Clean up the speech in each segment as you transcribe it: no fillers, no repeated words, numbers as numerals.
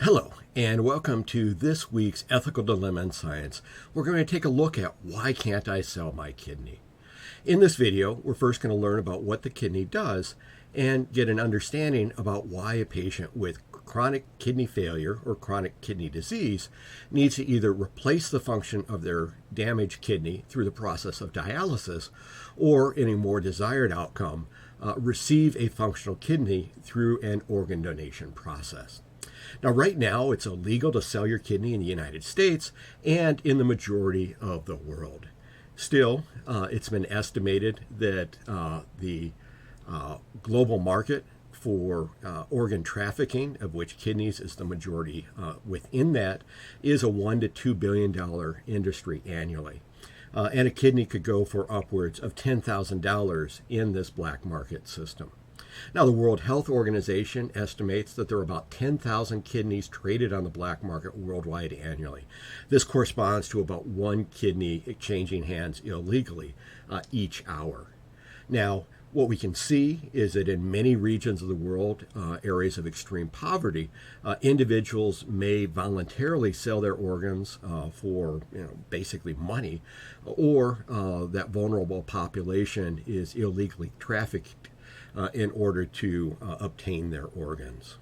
Hello, and welcome to this week's Ethical Dilemma in Science. We're going to take a look at why can't I sell my kidney? In this video, we're first going to learn about what the kidney does and get an understanding about why a patient with chronic kidney failure or chronic kidney disease needs to either replace the function of their damaged kidney through the process of dialysis or, in a more desired outcome, receive a functional kidney through an organ donation process. Now, right now, it's illegal to sell your kidney in the United States and in the majority of the world. Still, it's been estimated that the global market for organ trafficking, of which kidneys is the majority within that, is a $1 to $2 billion industry annually. And a kidney could go for upwards of $10,000 in this black market system. Now, the World Health Organization estimates that there are about 10,000 kidneys traded on the black market worldwide annually. This corresponds to about one kidney exchanging hands illegally each hour. Now, what we can see is that in many regions of the world, areas of extreme poverty, individuals may voluntarily sell their organs for basically money, or that vulnerable population is illegally trafficked in order to obtain their organs.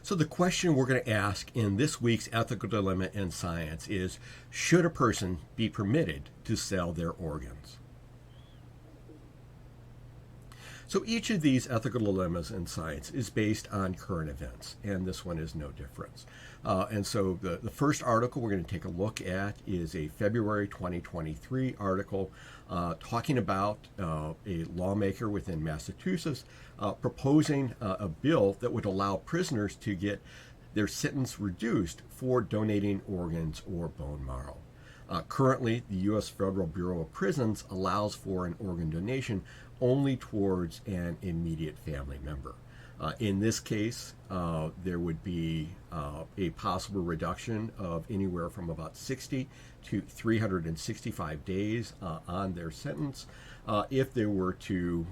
So the question we're going to ask in this week's Ethical Dilemma in Science is, should a person be permitted to sell their organs? So each of these ethical dilemmas in science is based on current events, and this one is no different. And so the first article we're going to take a look at is a February 2023 article talking about a lawmaker within Massachusetts proposing a bill that would allow prisoners to get their sentence reduced for donating organs or bone marrow. Currently, the U.S. Federal Bureau of Prisons allows for an organ donation only towards an immediate family member. In this case, there would be a possible reduction of anywhere from about 60 to 365 days on their sentence if they were to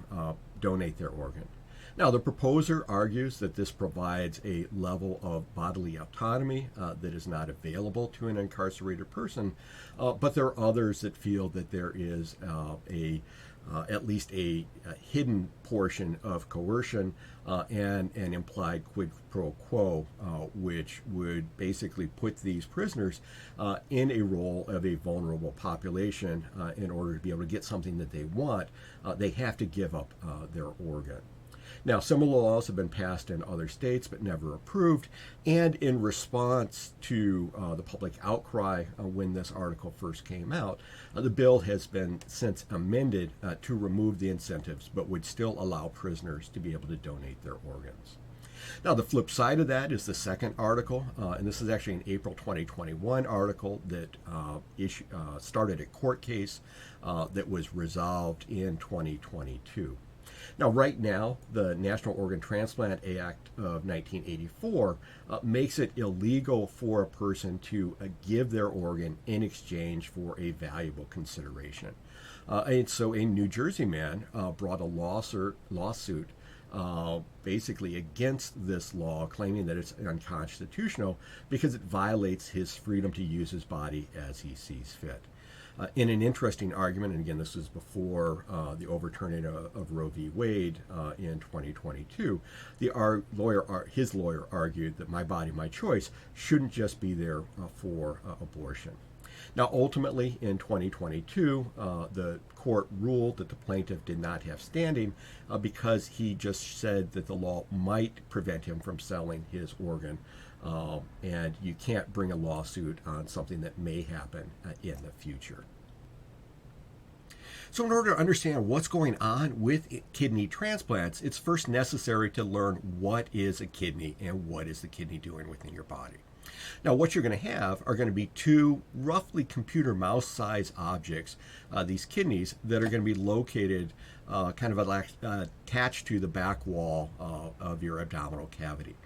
donate their organ. Now, the proposer argues that this provides a level of bodily autonomy that is not available to an incarcerated person, but there are others that feel that there is at least a hidden portion of coercion and an implied quid pro quo, which would basically put these prisoners in a role of a vulnerable population. In order to be able to get something that they want, they have to give up their organ. Now, similar laws have been passed in other states but never approved, and in response to the public outcry when this article first came out, the bill has been since amended to remove the incentives but would still allow prisoners to be able to donate their organs. Now, the flip side of that is the second article, and this is actually an April 2021 article that started a court case that was resolved in 2022. Now, right now, the National Organ Transplant Act of 1984 makes it illegal for a person to give their organ in exchange for a valuable consideration. And so a New Jersey man brought a lawsuit basically against this law, claiming that it's unconstitutional because it violates his freedom to use his body as he sees fit. In an interesting argument, and again, this was before the overturning of Roe v. Wade in 2022, his lawyer argued that my body, my choice shouldn't just be there for abortion. Now, ultimately, in 2022, the court ruled that the plaintiff did not have standing because he just said that the law might prevent him from selling his organ. And you can't bring a lawsuit on something that may happen in the future. So in order to understand what's going on with kidney transplants, it's first necessary to learn what is a kidney and what is the kidney doing within your body. Now, what you're going to have are going to be two roughly computer mouse size objects, these kidneys, that are going to be located kind of attached to the back wall of your abdominal cavity.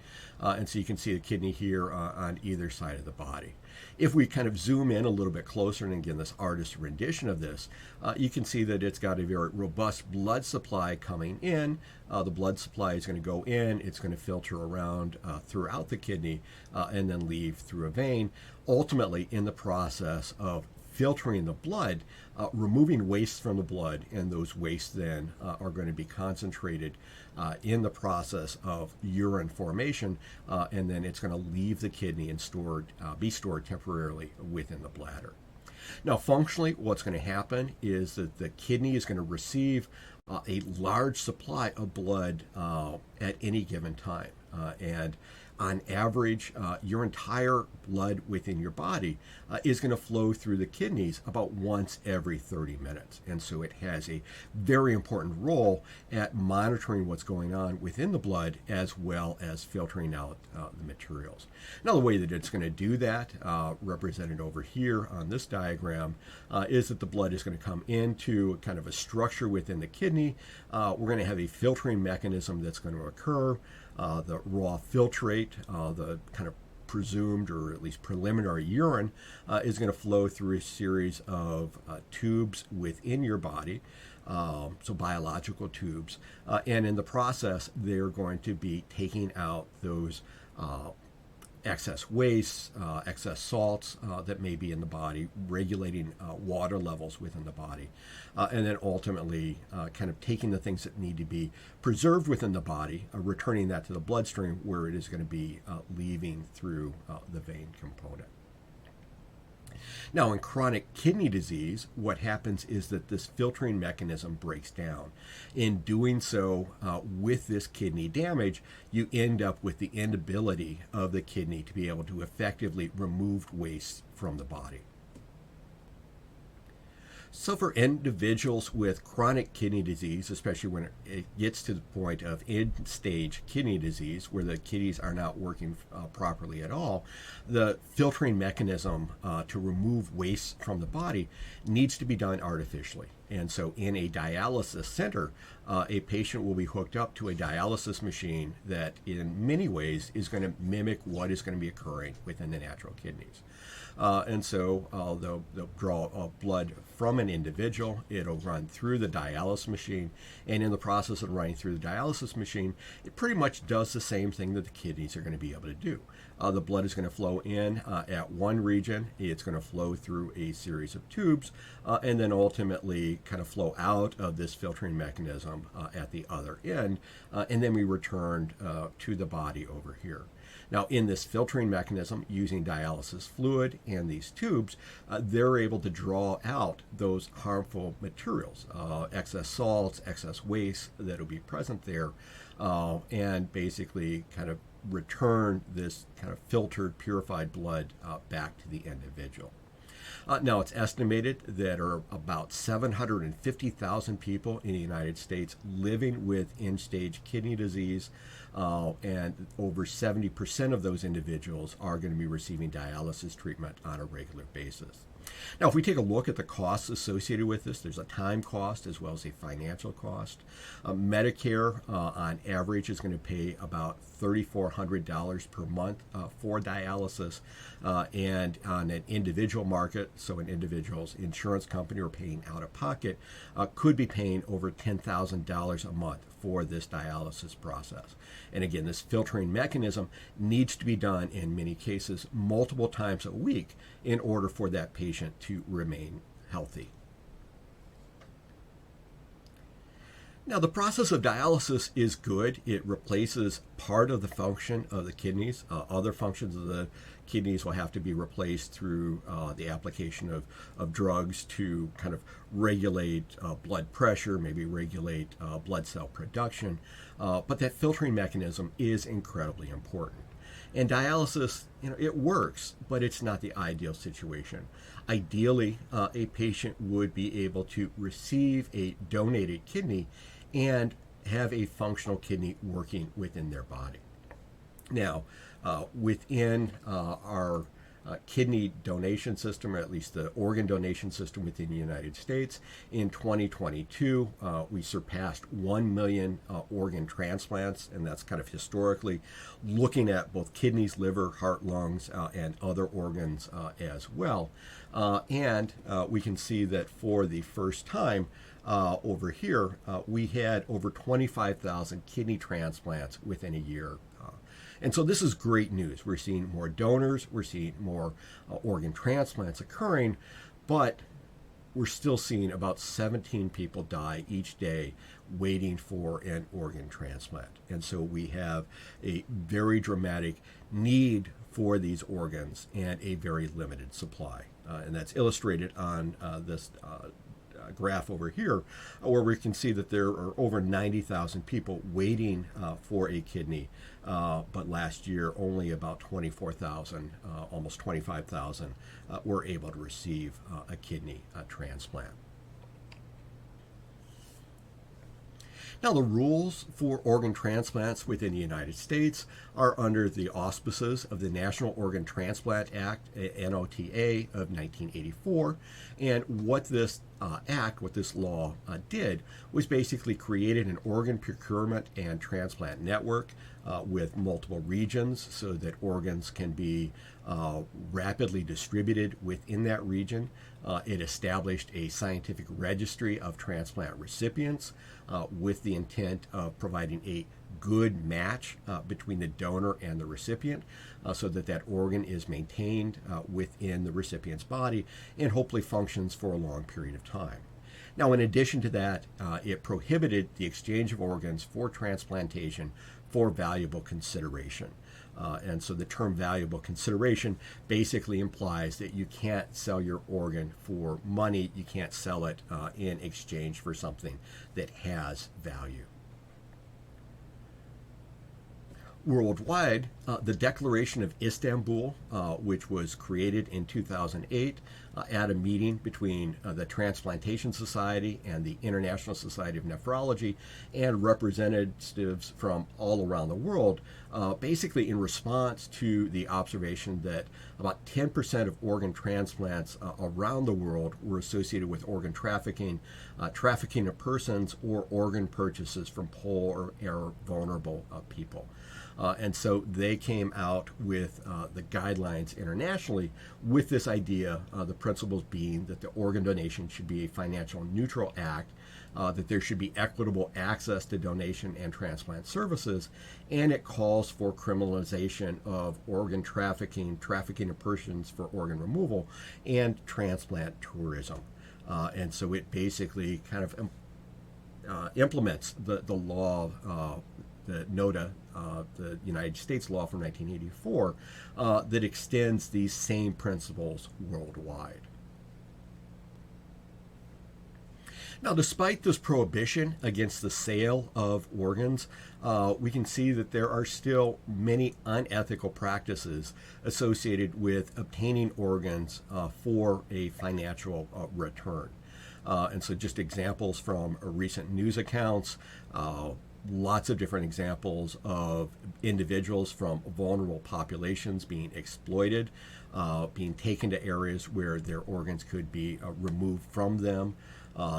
And so you can see the kidney here on either side of the body. If we kind of zoom in a little bit closer, and again, this artist's rendition of this, you can see that it's got a very robust blood supply coming in. The blood supply is going to go in, it's going to filter around throughout the kidney, and then leave through a vein. Ultimately, in the process of filtering the blood, removing waste from the blood, and those wastes then are going to be concentrated in the process of urine formation, and then it's going to leave the kidney and be stored temporarily within the bladder. Now, functionally, what's going to happen is that the kidney is going to receive a large supply of blood at any given time, and on average, your entire blood within your body is going to flow through the kidneys about once every 30 minutes. And so it has a very important role at monitoring what's going on within the blood, as well as filtering out the materials. Now, the way that it's going to do that, represented over here on this diagram, is that the blood is going to come into kind of a structure within the kidney. We're going to have a filtering mechanism that's going to occur. The raw filtrate, the kind of presumed or at least preliminary urine, is going to flow through a series of tubes within your body, so biological tubes, and in the process, they're going to be taking out those excess wastes, excess salts that may be in the body, regulating water levels within the body, and then ultimately kind of taking the things that need to be preserved within the body, returning that to the bloodstream where it is going to be leaving through the vein component. Now, in chronic kidney disease, what happens is that this filtering mechanism breaks down. In doing so, with this kidney damage, you end up with the inability of the kidney to be able to effectively remove waste from the body. So for individuals with chronic kidney disease, especially when it gets to the point of end-stage kidney disease, where the kidneys are not working properly at all, the filtering mechanism to remove waste from the body needs to be done artificially. And so in a dialysis center, a patient will be hooked up to a dialysis machine that in many ways is going to mimic what is going to be occurring within the natural kidneys. And so they'll draw blood from an individual. It'll run through the dialysis machine. And in the process of running through the dialysis machine, it pretty much does the same thing that the kidneys are going to be able to do. The blood is going to flow in at one region. It's going to flow through a series of tubes, and then ultimately kind of flow out of this filtering mechanism at the other end. And then we return to the body over here. Now, in this filtering mechanism, using dialysis fluid and these tubes, they're able to draw out those harmful materials, excess salts, excess waste that will be present there, and basically kind of return this kind of filtered, purified blood back to the individual. Now, it's estimated that there are about 750,000 people in the United States living with end-stage kidney disease, and over 70% of those individuals are going to be receiving dialysis treatment on a regular basis. Now, if we take a look at the costs associated with this, there's a time cost as well as a financial cost. Medicare, on average, is going to pay about $3,400 per month for dialysis, and on an individual market, so an individual's insurance company or paying out of pocket, could be paying over $10,000 a month for this dialysis process. And again, this filtering mechanism needs to be done in many cases multiple times a week in order for that patient to remain healthy. Now, the process of dialysis is good. It replaces part of the function of the kidneys. Other functions of the kidneys will have to be replaced through the application of drugs to kind of regulate blood pressure, maybe regulate blood cell production. But that filtering mechanism is incredibly important. And dialysis, it works, but it's not the ideal situation. Ideally, a patient would be able to receive a donated kidney and have a functional kidney working within their body. Now, within our kidney donation system, or at least the organ donation system within the United States. In 2022, we surpassed 1 million organ transplants, and that's kind of historically looking at both kidneys, liver, heart, lungs, and other organs as well. And we can see that for the first time over here, we had over 25,000 kidney transplants within a year. And so this is great news. We're seeing more donors, we're seeing more organ transplants occurring, but we're still seeing about 17 people die each day waiting for an organ transplant. And so we have a very dramatic need for these organs and a very limited supply. And that's illustrated on this graph over here, where we can see that there are over 90,000 people waiting for a kidney, but last year only about 24,000, almost 25,000 were able to receive a kidney transplant. Now, the rules for organ transplants within the United States are under the auspices of the National Organ Transplant Act, NOTA, of 1984. And what this what this law did, was basically created an organ procurement and transplant network with multiple regions so that organs can be rapidly distributed within that region. It established a scientific registry of transplant recipients with the intent of providing a good match between the donor and the recipient so that that organ is maintained within the recipient's body and hopefully functions for a long period of time. Now, in addition to that, it prohibited the exchange of organs for transplantation for valuable consideration. And so the term valuable consideration basically implies that you can't sell your organ for money. You can't sell it in exchange for something that has value. Worldwide, the Declaration of Istanbul, which was created in 2008 at a meeting between the Transplantation Society and the International Society of Nephrology and representatives from all around the world, basically in response to the observation that about 10% of organ transplants around the world were associated with organ trafficking, trafficking of persons, or organ purchases from poor or vulnerable people. And so they came out with the guidelines internationally with this idea, the principles being that the organ donation should be a financial neutral act, that there should be equitable access to donation and transplant services, and it calls for criminalization of organ trafficking, trafficking of persons for organ removal, and transplant tourism. And so it basically kind of implements the law, the NOTA, the United States law from 1984, that extends these same principles worldwide. Now, despite this prohibition against the sale of organs, we can see that there are still many unethical practices associated with obtaining organs for a financial return. And so just examples from recent news accounts, lots of different examples of individuals from vulnerable populations being exploited, being taken to areas where their organs could be removed from them.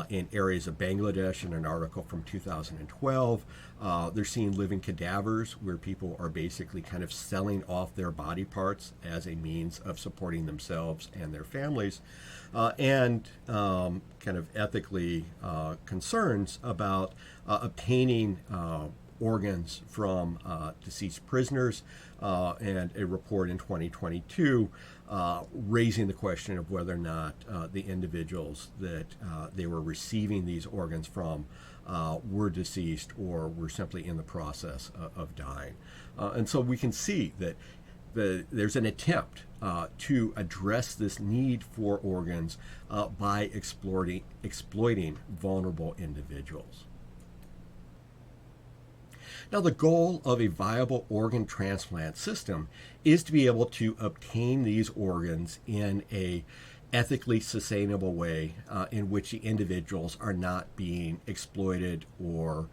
In areas of Bangladesh, in an article from 2012, they're seeing living cadavers where people are basically kind of selling off their body parts as a means of supporting themselves and their families, and kind of ethically concerns about obtaining organs from deceased prisoners, and a report in 2022 raising the question of whether or not the individuals that they were receiving these organs from were deceased or were simply in the process of dying. And so we can see that there's an attempt to address this need for organs by exploiting vulnerable individuals. Now, the goal of a viable organ transplant system is to be able to obtain these organs in a ethically sustainable way in which the individuals are not being exploited or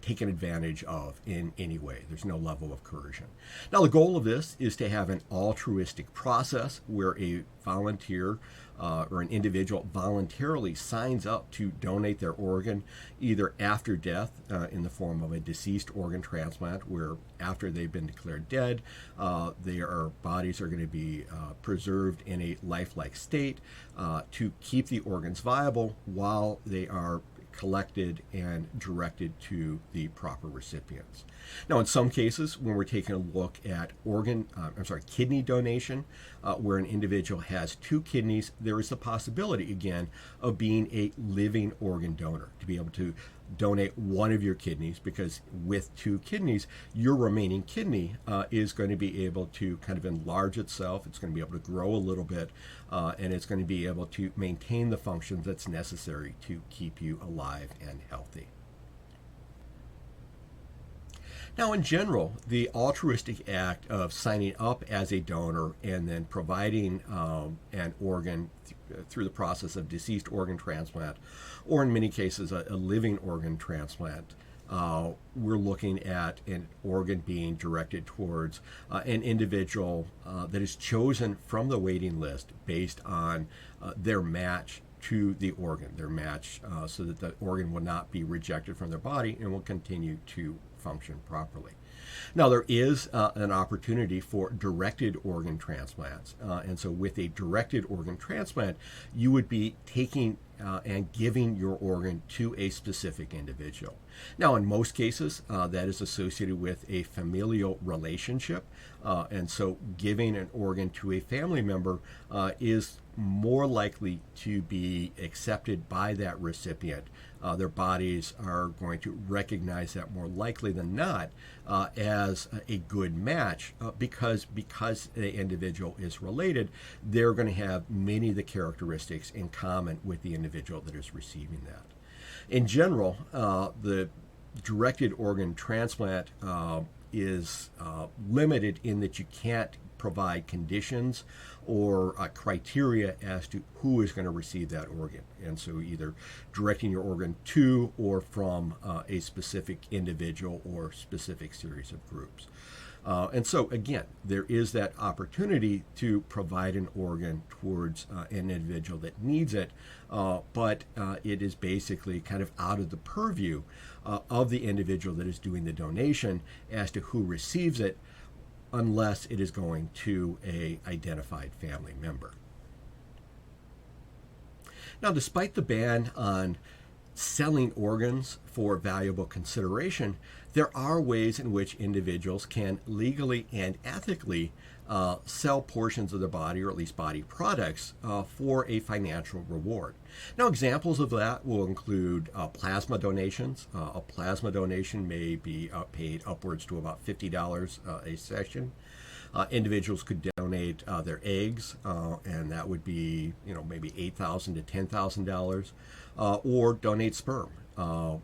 taken advantage of in any way. There's no level of coercion. Now, the goal of this is to have an altruistic process where a volunteer or an individual voluntarily signs up to donate their organ either after death in the form of a deceased organ transplant, where after they've been declared dead, their bodies are going to be preserved in a lifelike state to keep the organs viable while they are collected and directed to the proper recipients. Now, in some cases, when we're taking a look at kidney donation, where an individual has two kidneys, there is the possibility, again, of being a living organ donor, to be able to donate one of your kidneys, because with two kidneys, your remaining kidney is going to be able to kind of enlarge itself. It's going to be able to grow a little bit, and it's going to be able to maintain the functions that's necessary to keep you alive and healthy. Now, in general, the altruistic act of signing up as a donor and then providing an organ through the process of deceased organ transplant, or in many cases a living organ transplant, we're looking at an organ being directed towards an individual that is chosen from the waiting list based on their match to the organ, so that the organ will not be rejected from their body and will continue to function properly. Now, there is an opportunity for directed organ transplants. And so with a directed organ transplant, you would be taking and giving your organ to a specific individual. Now, in most cases, that is associated with a familial relationship. And so giving an organ to a family member is more likely to be accepted by that recipient. Their bodies are going to recognize that more likely than not as a good match because the individual is related. They're going to have many of the characteristics in common with the individual that is receiving that. In general, the directed organ transplant is limited in that you can't provide conditions or criteria as to who is going to receive that organ. And so either directing your organ to or from a specific individual or specific series of groups. And so, again, there is that opportunity to provide an organ towards an individual that needs it, but it is basically kind of out of the purview of the individual that is doing the donation as to who receives it, unless it is going to a identified family member. Now, despite the ban on selling organs for valuable consideration, there are ways in which individuals can legally and ethically sell portions of their body, or at least body products, for a financial reward. Now, examples of that will include plasma donations. A plasma donation may be paid upwards to about $50 a session. Individuals could donate their eggs, and that would be, maybe $8,000 to $10,000, or donate sperm.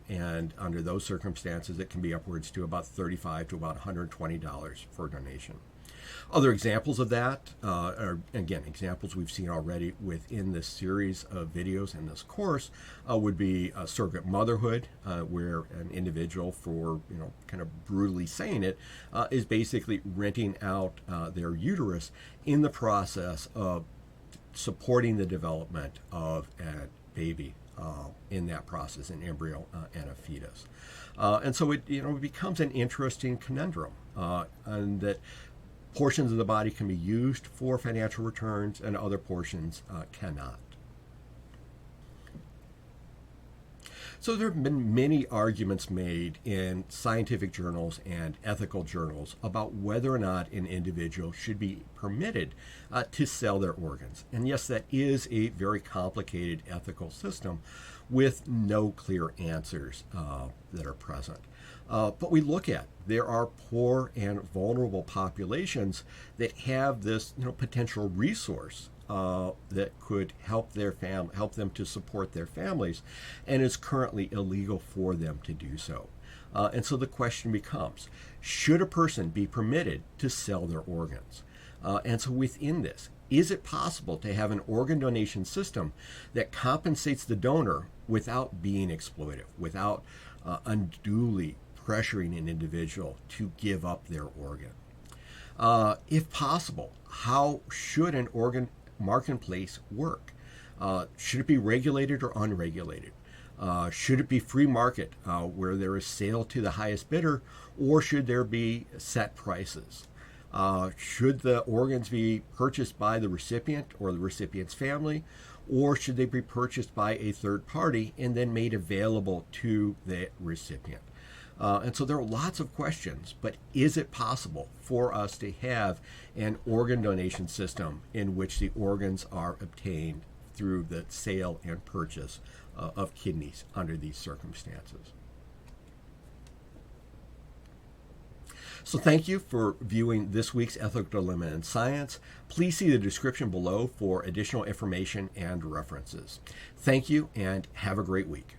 And under those circumstances, it can be upwards to about $35 to about $120 for a donation. Other examples of that are, again, examples we've seen already within this series of videos in this course, would be surrogate motherhood, where an individual, for, kind of brutally saying it, is basically renting out their uterus in the process of supporting the development of a baby in that process, an embryo and a fetus. And so it becomes an interesting conundrum, and that portions of the body can be used for financial returns and other portions cannot. So there have been many arguments made in scientific journals and ethical journals about whether or not an individual should be permitted to sell their organs. And yes, that is a very complicated ethical system with no clear answers that are present. But we look at, there are poor and vulnerable populations that have this potential resource that could help them to support their families, and it's currently illegal for them to do so. And so the question becomes, should a person be permitted to sell their organs? And so within this, is it possible to have an organ donation system that compensates the donor without being exploitive, without unduly pressuring an individual to give up their organ? If possible, how should an organ marketplace work? Should it be regulated or unregulated? Should it be free market where there is sale to the highest bidder, or should there be set prices? Should the organs be purchased by the recipient or the recipient's family, or should they be purchased by a third party and then made available to the recipient? And so there are lots of questions, but is it possible for us to have an organ donation system in which the organs are obtained through the sale and purchase of kidneys under these circumstances? So thank you for viewing this week's Ethical Dilemma in Science. Please see the description below for additional information and references. Thank you and have a great week.